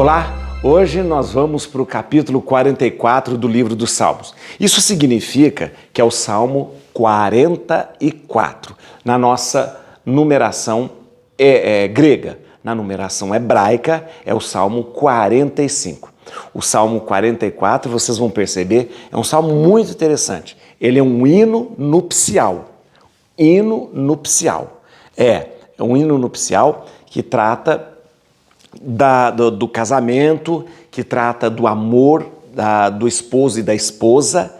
Olá, hoje nós vamos para o capítulo 44 do livro dos Salmos. Isso significa que é o Salmo 44, na nossa numeração grega. Na numeração hebraica é o Salmo 45. O Salmo 44, vocês vão perceber, é um salmo muito interessante. Ele é um hino nupcial. Hino nupcial. É um hino nupcial que trata do casamento, que trata do amor do esposo e da esposa,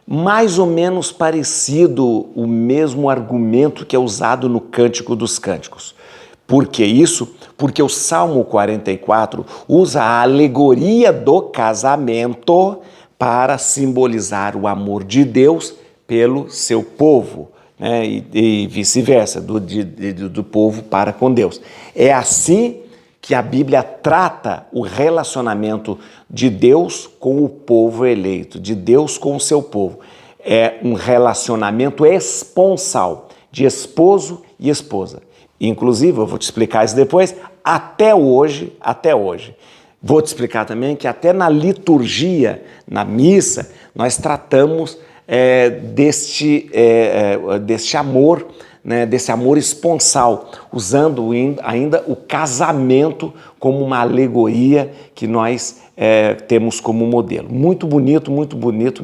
mais ou menos parecido o mesmo argumento que é usado no Cântico dos Cânticos. Por que isso? Porque o Salmo 44 usa a alegoria do casamento para simbolizar o amor de Deus pelo seu povo, né? E vice-versa, do povo para com Deus. É assim que a Bíblia trata o relacionamento de Deus com o povo eleito, de Deus com o seu povo. É um relacionamento esponsal, de esposo e esposa. Inclusive, eu vou te explicar isso depois, até hoje. Vou te explicar também que até na liturgia, na missa, nós tratamos deste amor, né, desse amor esponsal, usando ainda o casamento como uma alegoria que nós temos como modelo. Muito bonito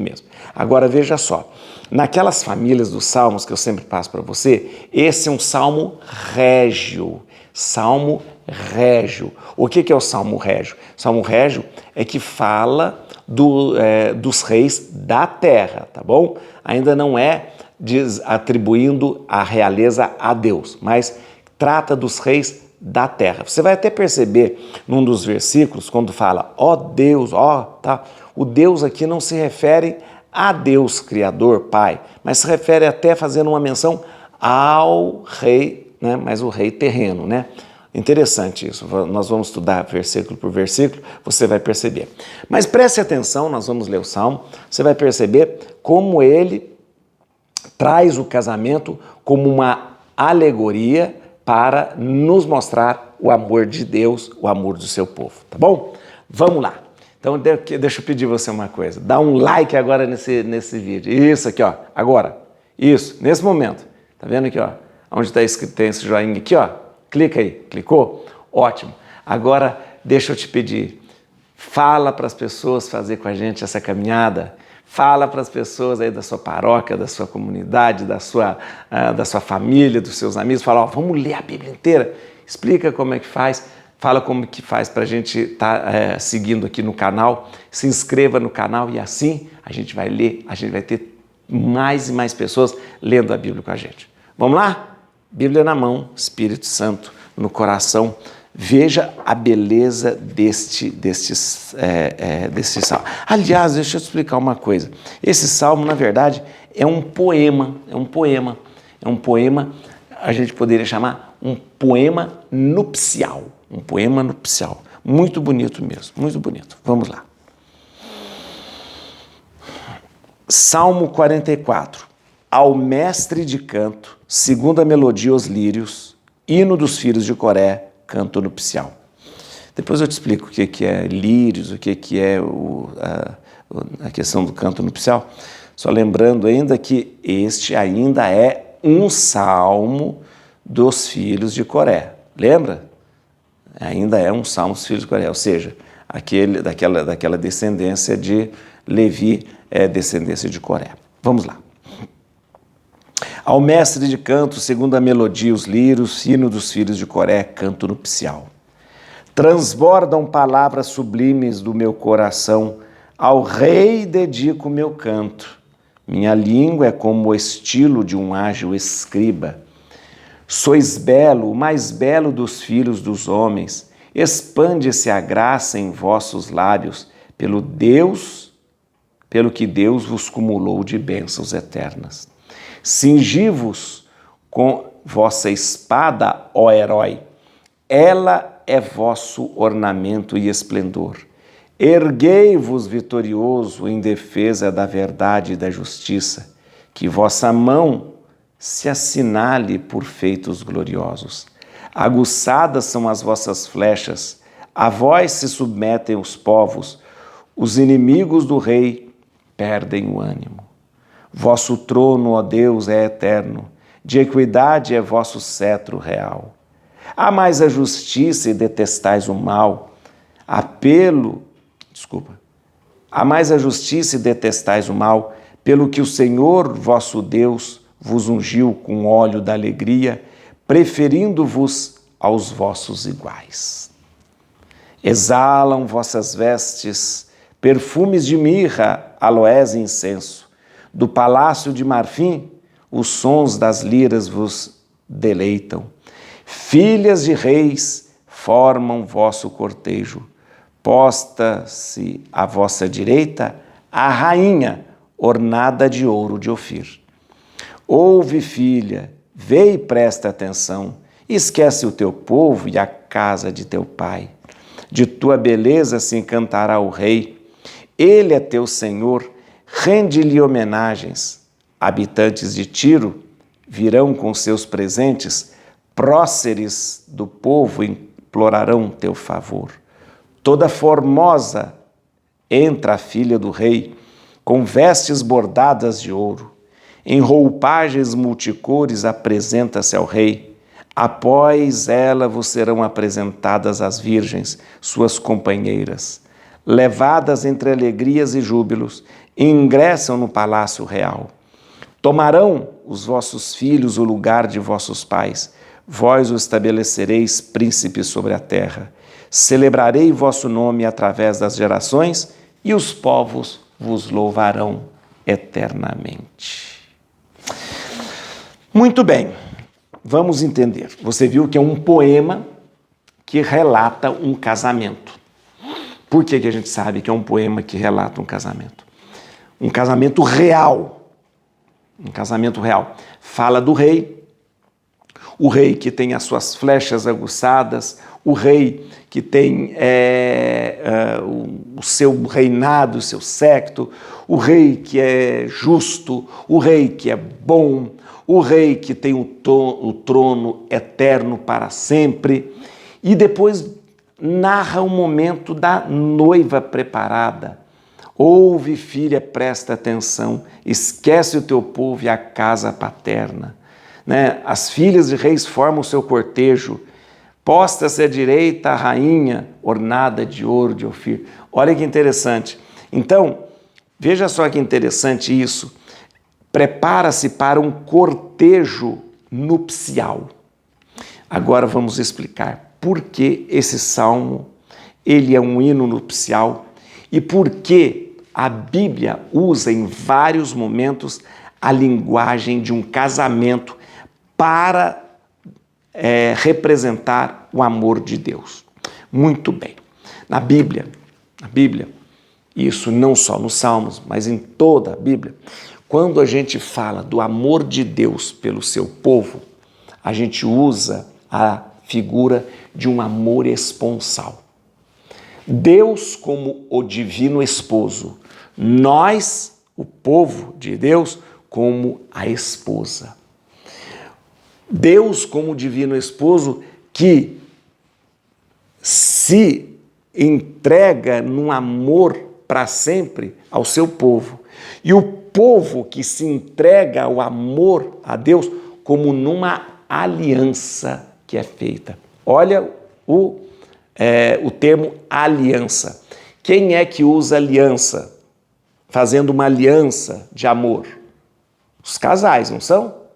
mesmo. Agora veja só, naquelas famílias dos salmos que eu sempre passo para você, esse é um salmo régio. Salmo régio. O que é o salmo régio? Salmo régio é que fala dos reis da terra, tá bom? Ainda não é atribuindo a realeza a Deus, mas trata dos reis da terra. Você vai até perceber num dos versículos, quando fala, ó Deus, tá? O Deus aqui não se refere a Deus Criador, Pai, mas se refere até fazendo uma menção ao rei, né? Mas o rei terreno, né? Interessante isso, nós vamos estudar versículo por versículo, você vai perceber. Mas preste atenção, nós vamos ler o Salmo, você vai perceber como ele traz o casamento como uma alegoria para nos mostrar o amor de Deus, o amor do seu povo, tá bom? Vamos lá. Então, deixa eu pedir você uma coisa. Dá um like agora nesse vídeo. Isso aqui, ó. Agora. Isso, nesse momento. Tá vendo aqui, ó? Onde está escrito, tem esse joinha aqui, ó. Clica aí. Clicou? Ótimo. Agora, deixa eu te pedir. Fala para as pessoas fazer com a gente essa caminhada. Fala para as pessoas aí da sua paróquia, da sua comunidade, da sua família, dos seus amigos. Fala, ó, vamos ler a Bíblia inteira. Explica como é que faz. Fala como que faz para a gente estar seguindo aqui no canal. Se inscreva no canal e assim a gente vai ler, a gente vai ter mais e mais pessoas lendo a Bíblia com a gente. Vamos lá? Bíblia na mão, Espírito Santo no coração. Veja a beleza deste salmo. Aliás, deixa eu te explicar uma coisa. Esse salmo, na verdade, é um poema, a gente poderia chamar um poema nupcial. Um poema nupcial. Muito bonito mesmo, muito bonito. Vamos lá. Salmo 44. Ao mestre de canto, segundo a melodia aos lírios, hino dos filhos de Coré, canto nupcial. Depois eu te explico o que é lírios, o que é a questão do canto nupcial. Só lembrando ainda que este ainda é um salmo dos filhos de Coré. Lembra? Ainda é um salmo dos filhos de Coré, ou seja, daquela descendência de Levi, descendência de Coré. Vamos lá. Ao mestre de canto, segundo a melodia, os lírios, hino dos filhos de Coré, canto nupcial. Transbordam palavras sublimes do meu coração, ao rei dedico meu canto. Minha língua é como o estilo de um ágil escriba. Sois belo, o mais belo dos filhos dos homens, expande-se a graça em vossos lábios, pelo que Deus vos cumulou de bênçãos eternas. Cingi-vos com vossa espada, ó herói, ela é vosso ornamento e esplendor. Erguei-vos vitorioso em defesa da verdade e da justiça, que vossa mão se assinale por feitos gloriosos. Aguçadas são as vossas flechas, A vós se submetem os povos, os inimigos do rei perdem o ânimo. Vosso trono, ó Deus, é eterno, de equidade é vosso cetro real. Amais a justiça e detestais o mal. Amais a justiça e detestais o mal, pelo que o Senhor, vosso Deus, vos ungiu com óleo da alegria, preferindo-vos aos vossos iguais. Exalam vossas vestes, perfumes de mirra, aloés e incenso. Do palácio de marfim, os sons das liras vos deleitam. Filhas de reis formam vosso cortejo. Posta-se à vossa direita a rainha, ornada de ouro de Ofir. Ouve, filha, vê e presta atenção. Esquece o teu povo e a casa de teu pai. De tua beleza se encantará o rei. Ele é teu senhor, rende-lhe homenagens. Habitantes de Tiro virão com seus presentes, próceres do povo implorarão teu favor. Toda formosa entra a filha do rei, com vestes bordadas de ouro. Em roupagens multicores apresenta-se ao rei. Após ela vos serão apresentadas as virgens, suas companheiras. Levadas entre alegrias e júbilos, ingressam no palácio real. Tomarão os vossos filhos o lugar de vossos pais. Vós o estabelecereis príncipe sobre a terra. Celebrarei vosso nome através das gerações e os povos vos louvarão eternamente. Muito bem, vamos entender. Você viu que é um poema que relata um casamento. Por que a gente sabe que é um poema que relata um casamento? Um casamento real. Um casamento real. Fala do rei, o rei que tem as suas flechas aguçadas, o rei que tem o seu reinado, o seu séquito, o rei que é justo, o rei que é bom, o rei que tem o trono eterno para sempre. E depois narra o momento da noiva preparada. Ouve, filha, presta atenção, esquece o teu povo e a casa paterna. Né? As filhas de reis formam o seu cortejo. Posta-se à direita a rainha, ornada de ouro de Ofir. Olha que interessante. Então, veja só que interessante isso. Prepara-se para um cortejo nupcial. Agora vamos explicar por que esse salmo ele é um hino nupcial e por que a Bíblia usa em vários momentos a linguagem de um casamento para representar o amor de Deus. Muito bem. Na Bíblia, isso não só nos Salmos, mas em toda a Bíblia, quando a gente fala do amor de Deus pelo seu povo, a gente usa a figura de um amor esponsal. Deus como o divino esposo, nós, o povo de Deus, como a esposa. Deus como divino esposo que se entrega num amor para sempre ao seu povo. E o povo que se entrega ao amor a Deus como numa aliança que é feita. Olha o termo aliança. Quem é que usa aliança? Fazendo uma aliança de amor? Os casais, não são?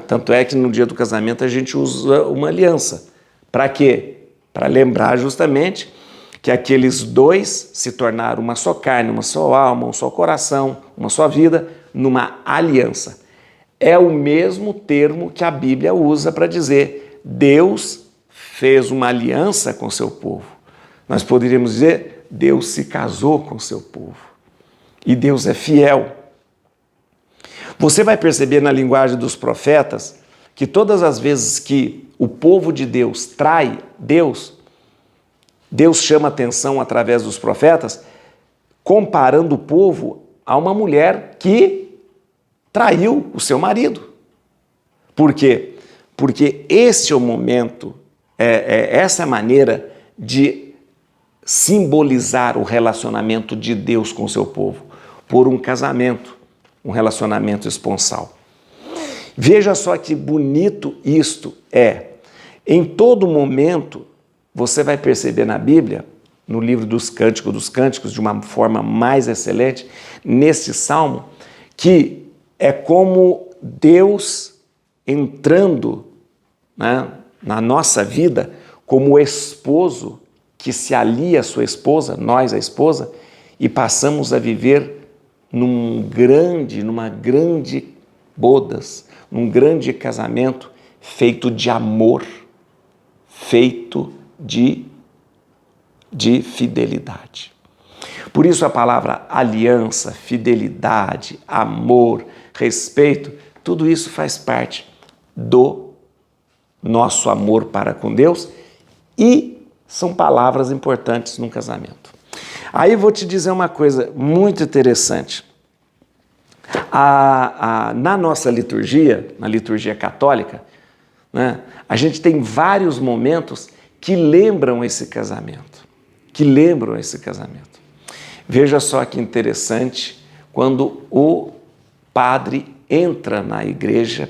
Tanto é que no dia do casamento a gente usa uma aliança. Para quê? Para lembrar justamente que aqueles dois se tornaram uma só carne, uma só alma, um só coração, uma só vida, numa aliança. É o mesmo termo que a Bíblia usa para dizer Deus fez uma aliança com seu povo. Nós poderíamos dizer Deus se casou com seu povo. E Deus é fiel. Você vai perceber na linguagem dos profetas que todas as vezes que o povo de Deus trai Deus, Deus chama atenção através dos profetas, comparando o povo a uma mulher que traiu o seu marido. Por quê? Porque esse é o momento, essa é a maneira de simbolizar o relacionamento de Deus com o seu povo por um casamento, um relacionamento esponsal. Veja só que bonito isto é. Em todo momento, você vai perceber na Bíblia, no livro dos Cânticos, de uma forma mais excelente, nesse salmo, que é como Deus entrando, né, na nossa vida como o esposo que se alia à sua esposa, nós a esposa, e passamos a viver numa grande bodas, num grande casamento feito de amor, feito de fidelidade. Por isso a palavra aliança, fidelidade, amor, respeito, tudo isso faz parte do nosso amor para com Deus e são palavras importantes num casamento. Aí vou te dizer uma coisa muito interessante. Na nossa liturgia, na liturgia católica, né, a gente tem vários momentos que lembram esse casamento. Veja só que interessante quando o padre entra na igreja,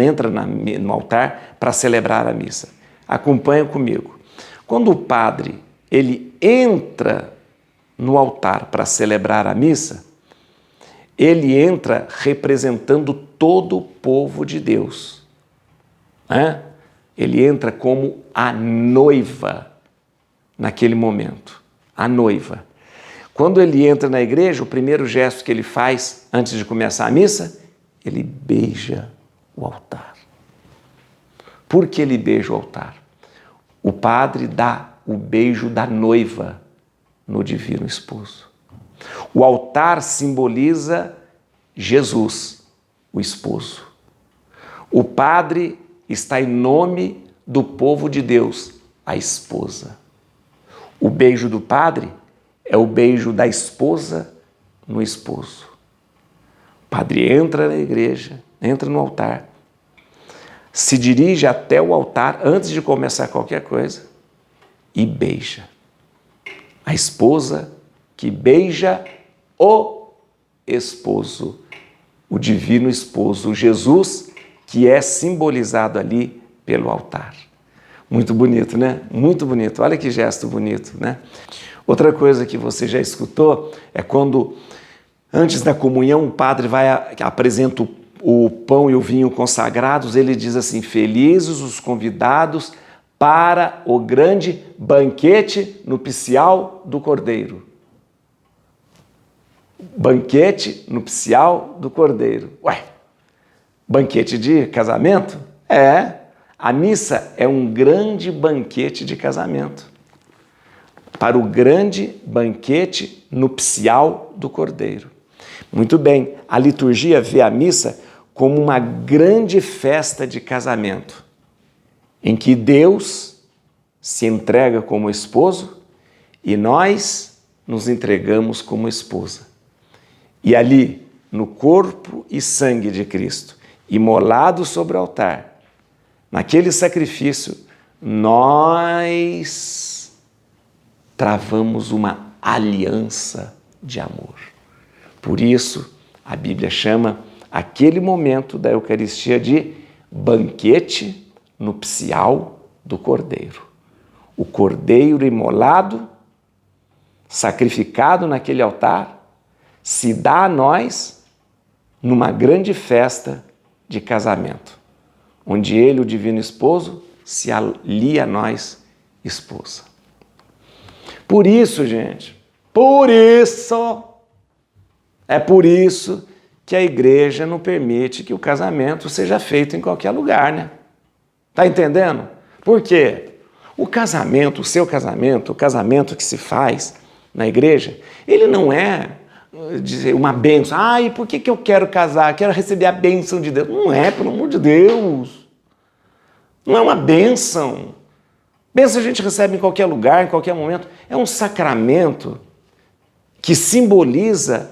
entra no altar para celebrar a missa. Acompanha comigo. Quando o padre ele entra no altar para celebrar a missa, ele entra representando todo o povo de Deus. Né? Ele entra como a noiva naquele momento. A noiva. Quando ele entra na igreja, o primeiro gesto que ele faz antes de começar a missa, ele beija o altar. Por que ele beija o altar? O padre dá o beijo da noiva no divino esposo. O altar simboliza Jesus, o esposo. O padre está em nome do povo de Deus, a esposa. O beijo do padre é o beijo da esposa no esposo. O padre entra na igreja, entra no altar, se dirige até o altar antes de começar qualquer coisa e beija. A esposa que beija o esposo, o divino esposo, Jesus, que é simbolizado ali pelo altar. Muito bonito, né? Muito bonito. Olha que gesto bonito, né? Outra coisa que você já escutou é quando, antes da comunhão, o padre apresenta o pão e o vinho consagrados, ele diz assim: felizes os convidados para o grande banquete nupcial do Cordeiro. Banquete nupcial do Cordeiro. Ué, banquete de casamento? É. A missa é um grande banquete de casamento. Para o grande banquete nupcial do Cordeiro. Muito bem, a liturgia vê a missa como uma grande festa de casamento, em que Deus se entrega como esposo e nós nos entregamos como esposa. E ali, no corpo e sangue de Cristo, imolado sobre o altar, naquele sacrifício, nós travamos uma aliança de amor. Por isso, a Bíblia chama aquele momento da Eucaristia de banquete nupcial do Cordeiro. O Cordeiro imolado, sacrificado naquele altar, se dá a nós numa grande festa de casamento, onde ele, o divino esposo, se alia a nós, esposa. Por isso, gente, é por isso que a igreja não permite que o casamento seja feito em qualquer lugar, né? Tá entendendo? Por quê? O casamento, o seu casamento, o casamento que se faz na igreja, ele não é uma bênção. E por que eu quero casar? Quero receber a bênção de Deus. Não é, pelo amor de Deus. Não é uma bênção. Bênção a gente recebe em qualquer lugar, em qualquer momento. É um sacramento que simboliza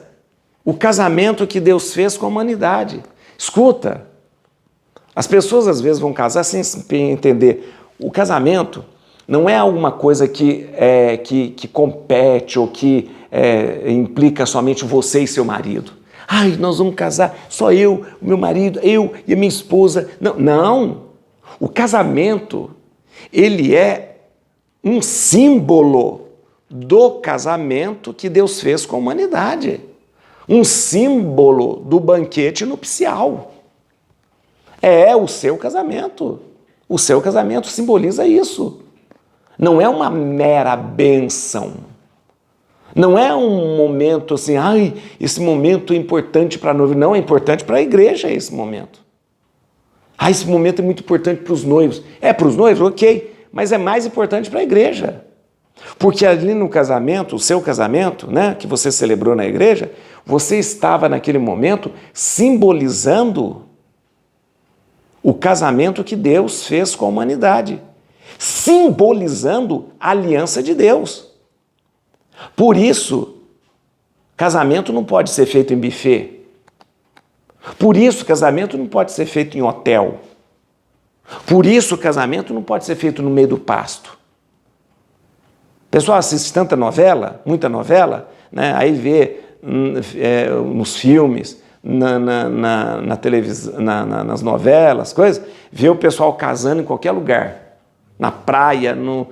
o casamento que Deus fez com a humanidade. Escuta, as pessoas às vezes vão casar sem entender. O casamento Não é alguma coisa que compete ou que implica somente você e seu marido. Ai, nós vamos casar, só eu, o meu marido, eu e a minha esposa. Não, não. O casamento, ele é um símbolo do casamento que Deus fez com a humanidade. Um símbolo do banquete nupcial. É o seu casamento. O seu casamento simboliza isso. Não é uma mera bênção. Não é um momento assim, ai, esse momento é importante para a noiva. Não, é importante para a igreja esse momento. Ah, esse momento é muito importante para os noivos. É para os noivos? Ok, mas é mais importante para a igreja. Porque ali no casamento, o seu casamento, né, que você celebrou na igreja, você estava naquele momento simbolizando o casamento que Deus fez com a humanidade. Simbolizando a aliança de Deus. Por isso, casamento não pode ser feito em buffet. Por isso, casamento não pode ser feito em hotel. Por isso, casamento não pode ser feito no meio do pasto. O pessoal assiste tanta novela, muita novela, né? Aí vê nos filmes, na televisão, nas novelas, coisas, vê o pessoal casando em qualquer lugar. Na praia, no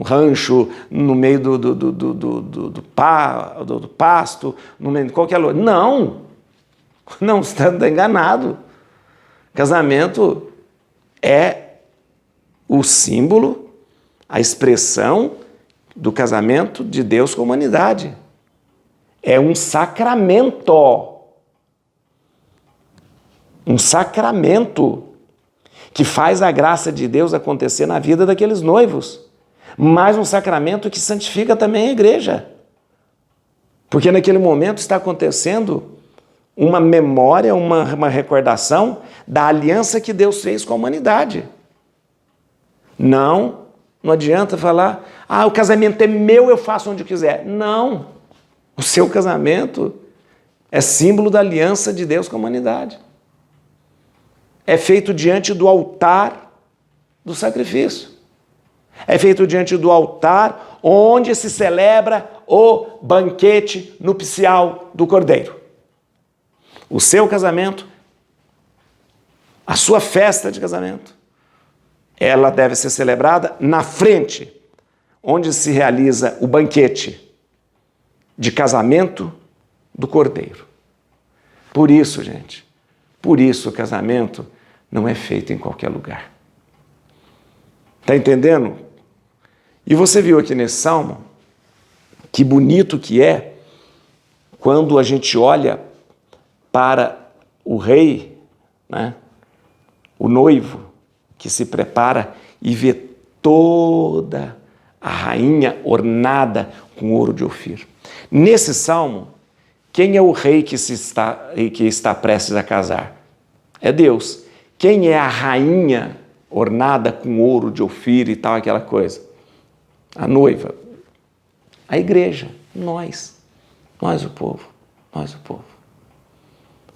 rancho, no meio do pasto, no meio de qualquer lugar. Não, você está enganado. Casamento é o símbolo, a expressão do casamento de Deus com a humanidade. É um sacramento. Um sacramento que faz a graça de Deus acontecer na vida daqueles noivos. Mas um sacramento que santifica também a igreja. Porque naquele momento está acontecendo uma memória, uma recordação da aliança que Deus fez com a humanidade. Não adianta falar, o casamento é meu, eu faço onde eu quiser. Não, o seu casamento é símbolo da aliança de Deus com a humanidade. É feito diante do altar do sacrifício. É feito diante do altar onde se celebra o banquete nupcial do Cordeiro. O seu casamento, a sua festa de casamento, ela deve ser celebrada na frente, onde se realiza o banquete de casamento do Cordeiro. Por isso, gente, o casamento não é feito em qualquer lugar. Está entendendo? E você viu aqui nesse salmo, que bonito que é quando a gente olha para o rei, né, o noivo, que se prepara e vê toda a rainha ornada com ouro de Ofir. Nesse salmo, quem é o rei que está prestes a casar? É Deus. Quem é a rainha ornada com ouro de Ofir e tal, aquela coisa? A noiva. A igreja. Nós o povo.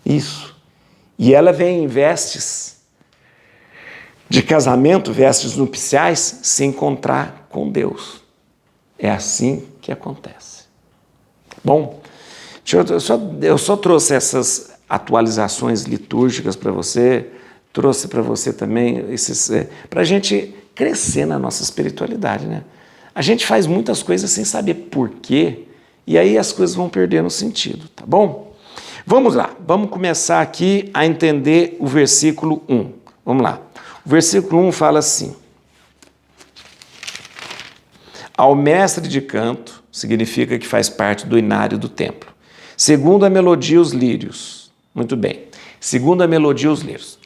Isso. E ela vem em vestes de casamento, vestes nupciais, se encontrar com Deus. É assim que acontece. Bom, eu só trouxe essas atualizações litúrgicas para você, trouxe para você também para a gente crescer na nossa espiritualidade, né? A gente faz muitas coisas sem saber por quê, e aí as coisas vão perdendo sentido, tá bom? Vamos lá, vamos começar aqui a entender o versículo 1. Vamos lá. O versículo 1 fala assim: ao mestre de canto, significa que faz parte do inário do templo. Segundo a melodia, os lírios. Muito bem. Segundo a melodia, os lírios.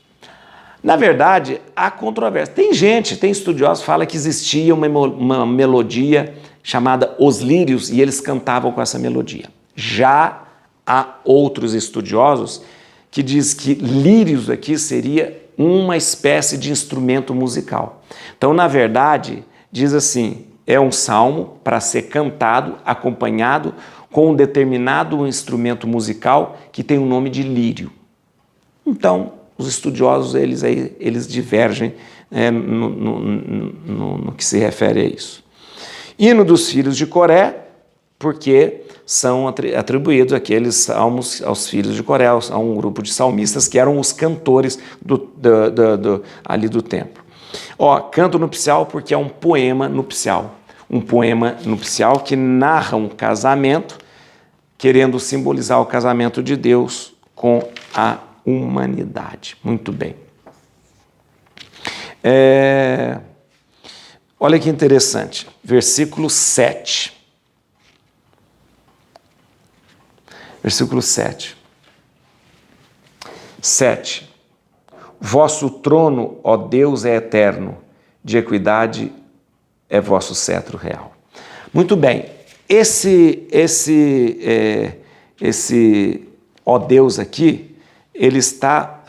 Na verdade, há controvérsia. Tem estudiosos que falam que existia uma melodia chamada Os Lírios e eles cantavam com essa melodia. Já há outros estudiosos que dizem que lírios aqui seria uma espécie de instrumento musical. Então, na verdade, diz assim, é um salmo para ser cantado, acompanhado com um determinado instrumento musical que tem o nome de lírio. Então, os estudiosos eles divergem no que se refere a isso. Hino dos filhos de Coré, porque são atribuídos aqueles salmos aos filhos de Coré, a um grupo de salmistas que eram os cantores ali do templo. Canto nupcial porque é um poema nupcial. Um poema nupcial que narra um casamento, querendo simbolizar o casamento de Deus com a humanidade. Muito bem. Olha que interessante. Versículo 7. Versículo 7. 7. Vosso trono, ó Deus, é eterno, de equidade é vosso cetro real. Muito bem. Esse ó Deus aqui, ele está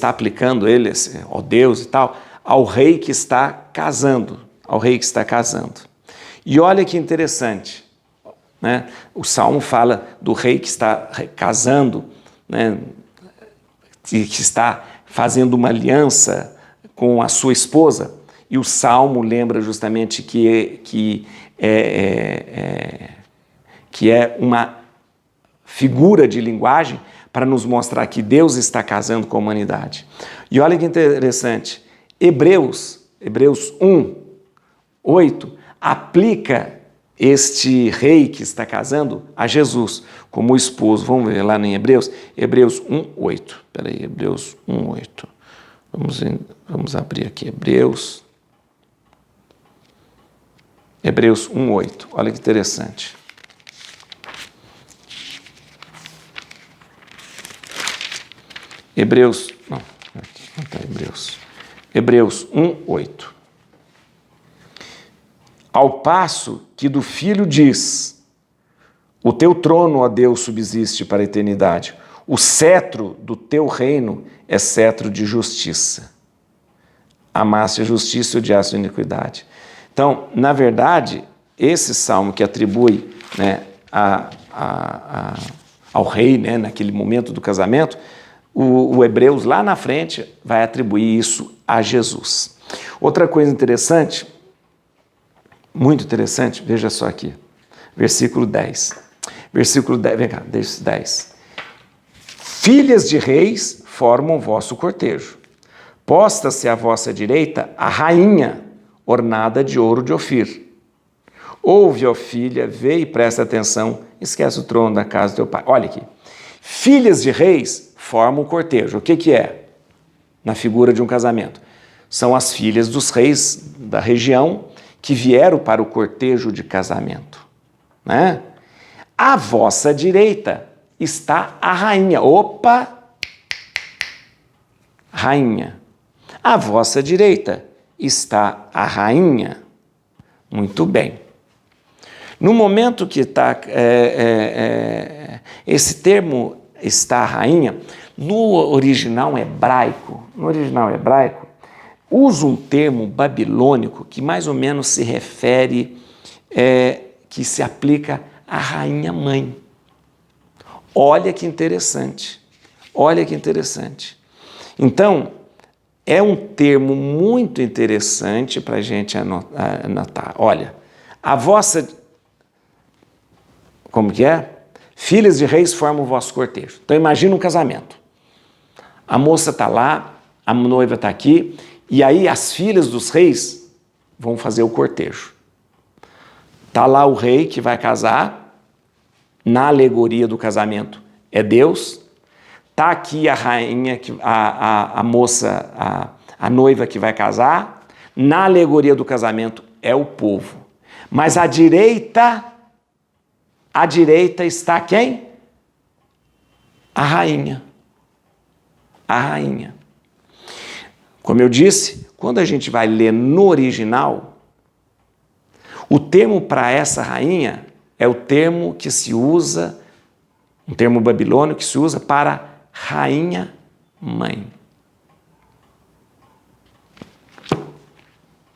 aplicando esse ó Deus e tal, ao rei que está casando, E olha que interessante, né? O Salmo fala do rei que está casando, né? Que está fazendo uma aliança com a sua esposa, e o Salmo lembra justamente que é uma figura de linguagem para nos mostrar que Deus está casando com a humanidade. E olha que interessante, Hebreus 1, 8, aplica este rei que está casando a Jesus como esposo. Vamos ver lá em Hebreus 1, 8. Espera aí, Hebreus 1, 8. Vamos abrir aqui, Hebreus 1, 8. Olha que interessante. Hebreus 1, 8. Ao passo que do Filho diz: o teu trono, ó Deus, subsiste para a eternidade. O cetro do teu reino é cetro de justiça. Amaste a justiça e odiaste a iniquidade. Então, na verdade, esse salmo que atribui, né, ao rei, né, naquele momento do casamento, o Hebreus lá na frente vai atribuir isso a Jesus. Outra coisa interessante, muito interessante, veja só aqui, versículo 10. Vem cá, 10. Filhas de reis formam vosso cortejo. Posta-se à vossa direita a rainha, ornada de ouro de Ofir. Ouve, ó filha, vê e presta atenção, esquece o trono da casa do teu pai. Olha aqui, filhas de reis formam o cortejo. O que é? Na figura de um casamento. São as filhas dos reis da região que vieram para o cortejo de casamento, né? À vossa direita está a rainha. Opa! Rainha. À vossa direita está a rainha. Muito bem. No momento que está esse termo está a rainha, no original hebraico, usa um termo babilônico que mais ou menos se refere, que se aplica à rainha mãe. Olha que interessante. Então, é um termo muito interessante para a gente anotar. Olha, a vossa... Como que é? Filhas de reis formam o vosso cortejo. Então, imagina um casamento. A moça está lá, a noiva está aqui, e aí as filhas dos reis vão fazer o cortejo. Está lá o rei que vai casar, na alegoria do casamento é Deus. Está aqui a rainha, a moça, a noiva que vai casar. Na alegoria do casamento é o povo. Mas à direita está quem? A rainha. A rainha. Como eu disse, quando a gente vai ler no original, o termo para essa rainha é o termo que se usa, um termo babilônico que se usa para rainha mãe.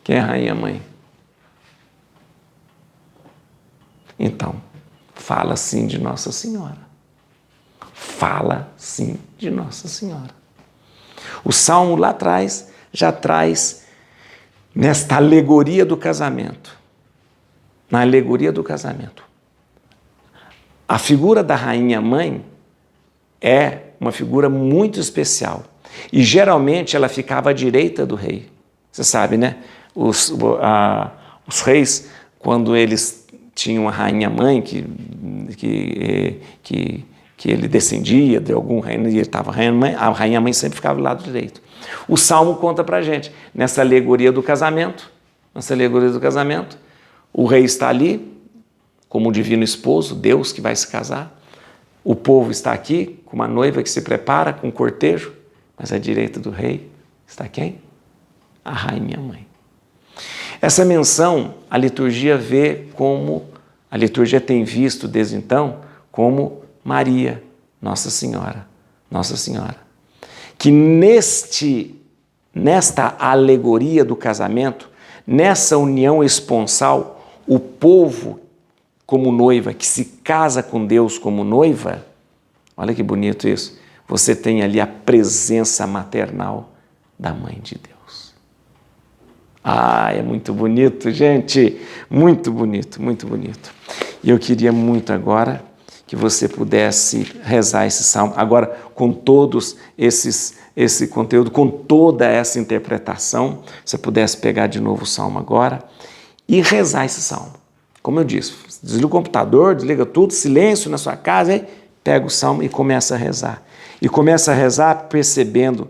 Quem é a rainha mãe? Então, fala sim de Nossa Senhora. Fala sim de Nossa Senhora. O Salmo lá atrás já traz nesta alegoria do casamento. Na alegoria do casamento. A figura da rainha-mãe é uma figura muito especial. E geralmente ela ficava à direita do rei. Você sabe, né? Os reis, quando eles tinham a rainha-mãe, que ele descendia de algum reino e ele estava a rainha-mãe sempre ficava do lado direito. O Salmo conta pra gente, nessa alegoria do casamento, o rei está ali, como o divino esposo, Deus que vai se casar. O povo está aqui, com uma noiva que se prepara, com um cortejo, mas à direita do rei está quem? A rainha-mãe. Essa menção, a liturgia tem visto desde então, como Maria, Nossa Senhora. Que nesta alegoria do casamento, nessa união esponsal, o povo como noiva, que se casa com Deus como noiva, olha que bonito isso, você tem ali a presença maternal da Mãe de Deus. É muito bonito, gente, muito bonito. E eu queria muito agora que você pudesse rezar esse salmo, agora com todos esse conteúdo, com toda essa interpretação, você pudesse pegar de novo o salmo agora e rezar esse salmo. Como eu disse, desliga o computador, desliga tudo, silêncio na sua casa, aí pega o salmo e começa a rezar. E começa a rezar percebendo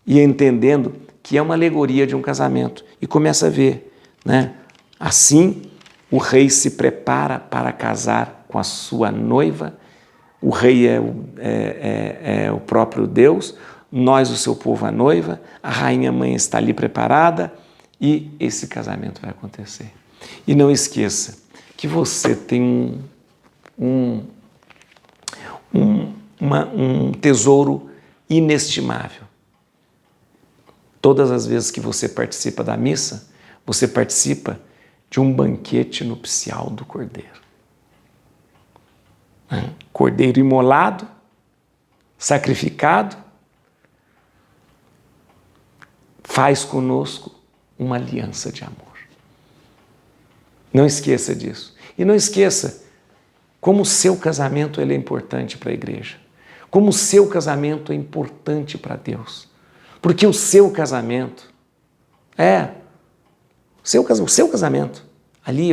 e entendendo que é uma alegoria de um casamento. E começa a ver, né? Assim, o rei se prepara para casar com a sua noiva. O rei é o próprio Deus, nós, o seu povo, a noiva. A rainha-mãe está ali preparada e esse casamento vai acontecer. E não esqueça que você tem um tesouro inestimável. Todas as vezes que você participa da missa, você participa de um banquete nupcial do Cordeiro. Cordeiro imolado, sacrificado, faz conosco uma aliança de amor. Não esqueça disso. E não esqueça como o seu casamento ele é importante para a igreja. Como o seu casamento é importante para Deus. Porque o seu casamento o seu casamento, ali,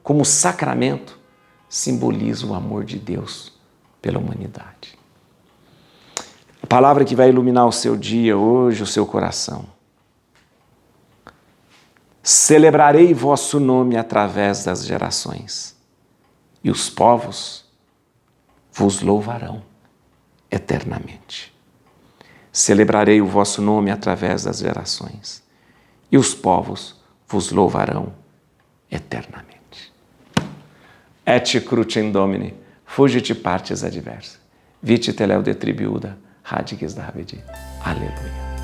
como sacramento, simboliza o amor de Deus pela humanidade. A palavra que vai iluminar o seu dia hoje, o seu coração. Celebrarei vosso nome através das gerações, e os povos vos louvarão eternamente. Celebrarei o vosso nome através das gerações, e os povos vos louvarão eternamente. Et crucem Domini, fugit partes adversa, vite teleu de tribiuda, radiges Davidi. Aleluia.